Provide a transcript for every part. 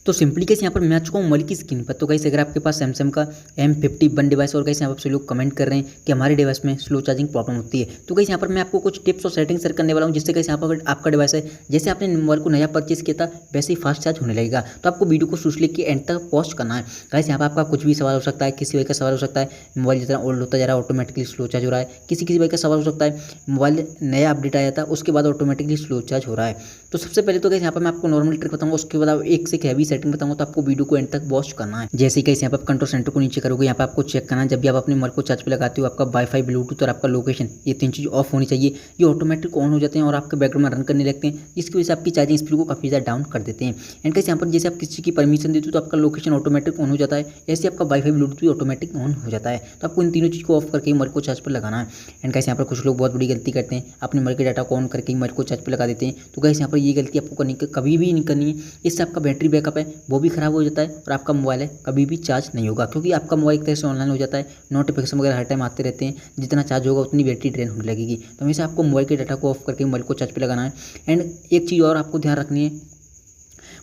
तो सिंपली कैसे यहाँ पर मैं आ चुका हूँ मोबाइल की स्क्रीन पर। तो कैसे अगर आपके पास सैमसंग का M51 डिवाइस और कैसे यहाँ पर से लोग कमेंट कर रहे हैं कि हमारे डिवाइस में स्लो चार्जिंग प्रॉब्लम होती है, तो कैसे यहाँ पर मैं आपको कुछ टिप्स और सेटिंग शेयर करने वाला हूँ, जिससे कैसे यहाँ पर आपका डिवाइस है जैसे आपने मोबाइल को नया परचेस किया था वैसे ही फास्ट चार्ज होने लगेगा। तो आपको वीडियो को शुरू लेके एंड तक पॉज करना है। कैसे यहाँ पर आपका कुछ भी सवाल हो सकता है, किसी वजह का सवाल हो सकता है, मोबाइल जितना ओल्ड होता जा रहा है ऑटोमेटिकली स्लो चार्ज हो रहा है, किसी किसी वजह का सवाल हो सकता है मोबाइल नया अपडेट आया था उसके बाद ऑटोमेटिकली स्लो चार्ज हो रहा है। तो सबसे पहले तो कैसे यहाँ पर मैं आपको नॉर्मल ट्रिक बताऊंगा, उसके बाद एक से हैवी सेटिंग बताऊंगा। तो आपको वीडियो को एंड तक वॉच करना है। जैसे कैसे यहाँ पर आप कंट्रोल सेंटर को नीचे करोगे, यहाँ पर आपको चेक करना है जब भी आप अपने मोबाइल को चार्ज पे लगाते हो आपका वाईफाई, ब्लूटूथ और आपका लोकेशन, ये तीन चीज़ ऑफ होनी चाहिए। ये ऑटोमेटिक ऑन हो जाते हैं और आपके बैकग्राउंड में रन करने लगते हैं, जिसकी वजह से आपकी चार्जिंग स्पीड को काफ़ी ज़्यादा डाउन कर देते हैं। एंड कैसे यहाँ पर जैसे आप किसी की परमिशन देते हो तो आपका लोकेशन ऑटोमेटिक ऑन हो जाता है, ऐसे आपका वाईफाई ब्लूटूथ भी ऑटोमेटिक ऑन हो जाता है। तो आपको इन तीनों चीज़ को ऑफ करके मोबाइल को चार्ज पर लगाना है। एंड कैसे यहाँ पर कुछ लोग बहुत बड़ी गलती करते हैं, अपने मोबाइल के डाटा को ऑन करके मोबाइल को चार्ज पर लगा देते हैं। तो कैसे यहाँ पर ये गलती आपको करनी कभी भी नहीं करनी है, इससे आपका बैटरी बैकअप है वो भी खराब हो जाता है और आपका मोबाइल है कभी भी चार्ज नहीं होगा, क्योंकि आपका मोबाइल एक तरह से ऑनलाइन हो जाता है, नोटिफिकेशन वगैरह हर टाइम आते रहते हैं, जितना चार्ज होगा उतनी बैटरी ड्रेन होने लगेगी। तो हमेशा आपको मोबाइल के डाटा को ऑफ करके मोबाइल को चार्ज पे लगाना है। एंड एक चीज़ और आपको ध्यान रखनी है,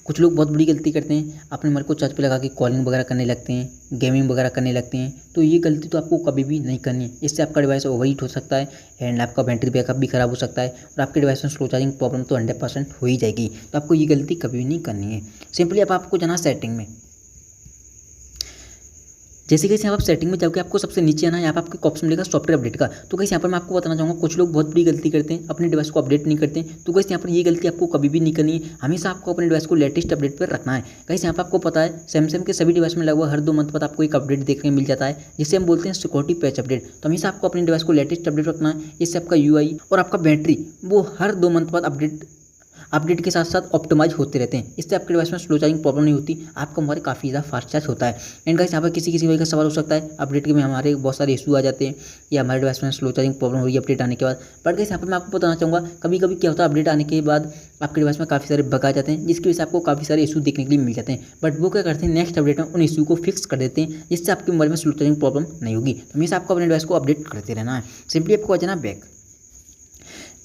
कुछ लोग बहुत बड़ी गलती करते हैं, अपने मोबाइल को चार्ज पे लगा के कॉलिंग वगैरह करने लगते हैं, गेमिंग वगैरह करने लगते हैं। तो ये गलती तो आपको कभी भी नहीं करनी है, इससे आपका डिवाइस ओवरहीट हो सकता है एंड आपका बैटरी बैकअप भी खराब हो सकता है और आपके डिवाइस में स्लो चार्जिंग प्रॉब्लम तो 100% हो ही जाएगी। तो आपको ये गलती कभी भी नहीं करनी है। सिंपली अब आपको जाना सेटिंग में। जैसे कि यहाँ आप सेटिंग में जाओगे आपको सबसे नीचे आना है, यहाँ पर आपको ऑप्शन मिलेगा सॉफ्टवेयर अपडेट का। तो कैसे यहाँ पर मैं आपको बताना चाहूँगा, कुछ लोग बहुत बड़ी गलती करते हैं, अपने डिवाइस को अपडेट नहीं करते। तो कैसे यहाँ पर ये गलती आपको कभी भी नहीं करनी है, हमेशा आपको अपने डिवाइस को लेटेस्ट अपडेट पर रखना है। कैसे यहाँ पर आपको पता है सैमसंग के सभी डिवाइस में लगभग हर 2 मंथ बाद आपको एक अपडेट देखने मिल जाता है, जिसे हम बोलते हैं सिक्योरिटी पैच अपडेट। तो हमेशा आपको अपने डिवाइस को लेटेस्ट अपडेट रखना है, इससे आपका UI और आपका बैटरी वो हर 2 मंथ बाद अपडेट के साथ साथ ऑप्टिमाइज होते रहते हैं। इससे आपके डिवाइस में स्लो चार्जिंग प्रॉब्लम नहीं होती, आपका मोबाइल काफ़ी ज़्यादा फास्ट चार्ज होता है। एंड गाइस यहाँ पर किसी वजह का सवाल हो सकता है, अपडेट के में हमारे बहुत सारे इशू आ जाते हैं या हमारे डिवाइस में स्लो चार्जिंग प्रॉब्लम हो रही है अपडेट आने के बाद। बट गाइस यहाँ पर मैं आपको बताना चाहूँगा, कभी कभी क्या होता है अपडेट आने के बाद आपके डिवाइस में काफ़ी सारे बग आ जाते हैं, जिसकी वजह से आपको काफ़ी सारे इशू देखने के लिए मिल जाते हैं। बट वो क्या करते हैं, नेक्स्ट अपडेट में उन इशू को फिक्स कर देते हैं, जिससे आपके मोबाइल में स्लो चार्जिंग प्रॉब्लम नहीं होगी। तो हमेशा आपको अपने डिवाइस को अपडेट करते रहना है। सिंपली आपको आ जाना बैक।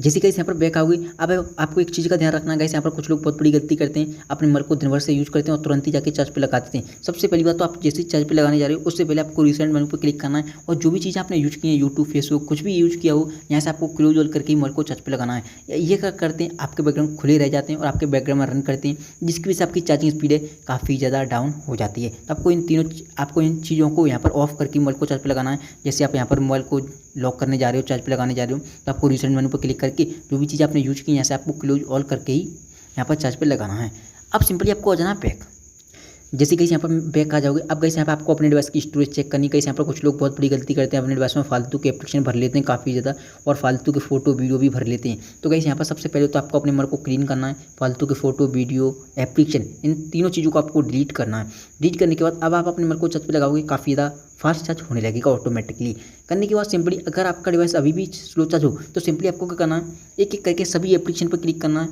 जैसे कि यहाँ पर बैक आओगे, अब आपको एक चीज़ का ध्यान रखना है गाइस, यहाँ पर कुछ लोग बहुत बड़ी गलती करते हैं, अपने मोबाइल को दिन भर से यूज़ करते हैं और तुरंत ही जाके चार्ज पे लगा देते हैं। सबसे पहली बात तो आप जैसे चार्ज पे लगाने जा रहे हो उससे पहले आपको रिसेंट मेनू पर क्लिक करना है और जो भी चीज़ आपने यूज़ की है, यूट्यूब, फेसबुक, कुछ भी यूज़ किया हो, यहाँ से आपको क्लोज ऑल करके ही मोबाइल को चार्ज पे लगाना है। ये क्या करते हैं, आपके बैकग्राउंड खुले रह जाते हैं और आपके बैकग्राउंड में रन करते हैं, जिसकी वजह से आपकी चार्जिंग स्पीड है काफ़ी ज़्यादा डाउन हो जाती है। तो आपको इन चीज़ों को यहाँ पर ऑफ करके मोबाइल को चार्ज पे लगाना है। जैसे आप यहाँ पर मोबाइल को लॉक करने जा रहे हो, चार्ज पे लगाने जा रहे हो, तो आपको रिसेंट मेनू पर क्लिक करके जो भी चीज़ आपने यूज की यहाँ से आपको क्लोज ऑल करके ही यहाँ पर चार्ज पे लगाना है। अब सिंपली आपको आ जाना बैक। जैसे कहीं यहाँ पर बैक आ जाओगे, अब कैसे यहाँ पर आपको अपने डिवाइस की स्टोरेज चेक करनी। कहीं यहाँ पर कुछ लोग बहुत बड़ी गलती करते हैं, अपने डिवाइस में फालतू के एप्लीकेशन भर लेते हैं काफ़ी ज़्यादा और फालतू के फोटो वीडियो भी भर लेते हैं। तो कहीं यहाँ पर सबसे पहले तो आपको अपने मोबाइल को क्लीन करना है, फालतू के फोटो वीडियो एप्लीकेशन इन तीनों चीज़ों को आपको डिलीट करना है। डिलीट करने के बाद अब आप अपने मोबाइल को चार्ज पे लगाओगे, काफ़ी ज़्यादा फास्ट चार्ज होने लगेगा ऑटोमेटिकली। करने के बाद सिंपली अगर आपका डिवाइस अभी भी स्लो चार्ज हो तो सिंपली आपको क्या करना है, एक एक करके सभी एप्लीकेशन पर क्लिक करना है,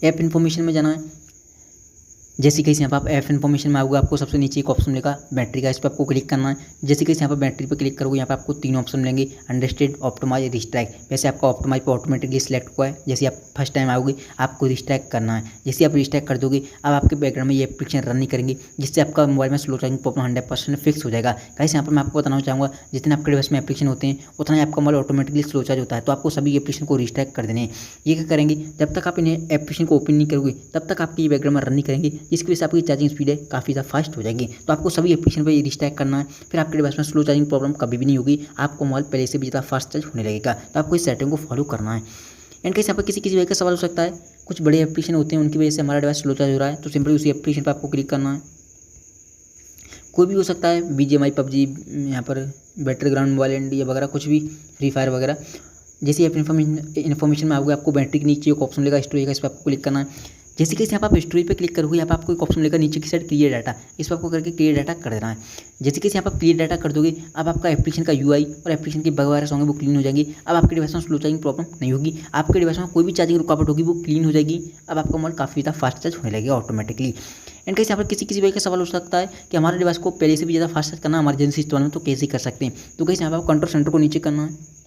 ऐप इन्फॉर्मेशन में जाना है। जैसे कि यहाँ पर आप ऐप इन्फॉर्मेशन में आओगे, आपको सबसे नीचे एक ऑप्शन मिलेगा बैटरी का, इस पर आपको क्लिक करना है। जैसे कि यहाँ पर बैटरी पर क्लिक करोगे, यहाँ पर आपको 3 ऑप्शन मिलेंगे, अंडरस्टैंड, ऑप्टिमाइज, रिस्ट्रैक्ट। वैसे आपका ऑप्टिमाइज पर ऑटोमेटिकली सिलेक्ट हुआ है। जैसे आप फर्स्ट टाइम आओगे आपको रिस्ट्रैक्ट करना है। जैसे आप रिस्ट्रैक्ट कर दोगे अब आपके बैकग्राउंड में ये एप्लीकेशन रन नहीं करेंगे, जिससे आपका मोबाइल में स्लो चार्जिंग प्रॉब्लम 100% फिक्स हो जाएगा। गाइस यहाँ पर मैं आपको बताना चाहूँगा, जितने आपके डिवाइस में एप्लीकेशन होते हैं उतना ही आपका मोबाइल ऑटोमेटिकली स्लो चार्ज होता है। तो आपको सभी एप्लीकेशन को रिस्ट्रैक्ट कर देने हैं। ये क्या करेंगे, जब तक आप इन्हें एप्लीकेशन को ओपन नहीं करोगे तब तक आपकी बैकग्राउंड में रन नहीं करेंगे, जिसकी वजह से आपकी चार्जिंग स्पीड है काफ़ी ज़्यादा फास्ट हो जाएगी। तो आपको सभी एप्लीकेशन पर रिस्ट्रैक्ट करना है, फिर आपके डिवाइस में स्लो चार्जिंग प्रॉब्लम कभी भी नहीं होगी, आपको मोबाइल पहले से भी ज़्यादा फास्ट चार्ज होने लगेगा। तो आपको इस सेटिंग को फॉलो करना है। एंड कैसे यहाँ पर किसी वजह का सवाल हो सकता है, कुछ बड़े एप्लीकेशन होते हैं उनकी वजह से हमारा डिवाइस स्लो चार्ज हो रहा है, तो सिंपली उसी एप्लीकेशन पर आपको क्लिक करना है। कोई भी हो सकता है, BGMI, PUBG, यहाँ पर बैटरग्राउंड, मोबाइल इंडिया वगैरह, कुछ भी, फ्री फायर वगैरह। जैसे आप इन्फॉर्मेशन में आओगे आपको बैटरी के नीचे एक ऑप्शन मिलेगा स्टोरेज का, इस पर आपको क्लिक करना है। जैसे कि यहाँ पर आप स्टोरेज पे क्लिक करोगे, यहाँ पर आपको एक ऑप्शन मिलेगा नीचे की साइड क्लियर डाटा, इस पर आपको करके क्लियर डाटा कर देना है। जैसे कि यहाँ पर क्लियर डाटा कर दोगे, अब आपका एप्लीकेशन का UI और एप्लीकेशन के बग वगैरह होंगे वो क्लीन हो जाएंगी। अब आपके डिवाइस में स्लो चार्जिंग प्रॉब्लम नहीं होगी, आपके डिवाइस में कोई भी चार्जिंग रुकावट होगी वो क्लीन हो जाएगी। अब आपका मोबाइल काफ़ी ज़्यादा फास्ट चार्ज होने लगेगा ऑटोमेटिकली। एंड कैसे यहाँ पर किसी वजह का सवाल हो सकता है कि हमारे डिवाइस को पहले से भी ज़्यादा फास्ट चार्ज करना इमरजेंसी इस्तेमाल में, तो कैसे कर सकते हैं। तो कैसे यहाँ पर कंट्रोल सेंटर को नीचे करना है।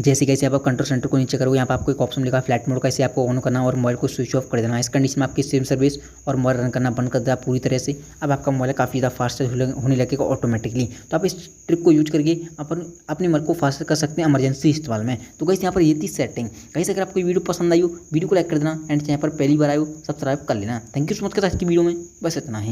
जैसे कैसे आप कंट्रोल सेंटर को नीचे करोगे, यहाँ पर आपको एक ऑप्शन लिखा फ्लाइट मोड, कैसे आपको ऑन करना और मोबाइल को स्विच ऑफ कर देना। इस कंडीशन में आपकी सिम सर्विस और मोबाइल रन करना बंद कर दिया पूरी तरह से। अब आपका मोबाइल काफ़ी ज़्यादा फास्ट होने लगेगा ऑटोमेटिकली। तो आप इस ट्रिक को यूज करके अपन अपने मोबाइल को फास्ट कर सकते हैं इमरजेंसी इस्तेमाल में। तो गाइस यहाँ पर ये थी सेटिंग। गाइस अगर आपको वीडियो पसंद आई हो, वीडियो को लाइक कर देना एंड यहाँ पर पहली बार आए हो सब्सक्राइब कर लेना। थैंक यू सो मच के साथ की वीडियो में बस इतना ही।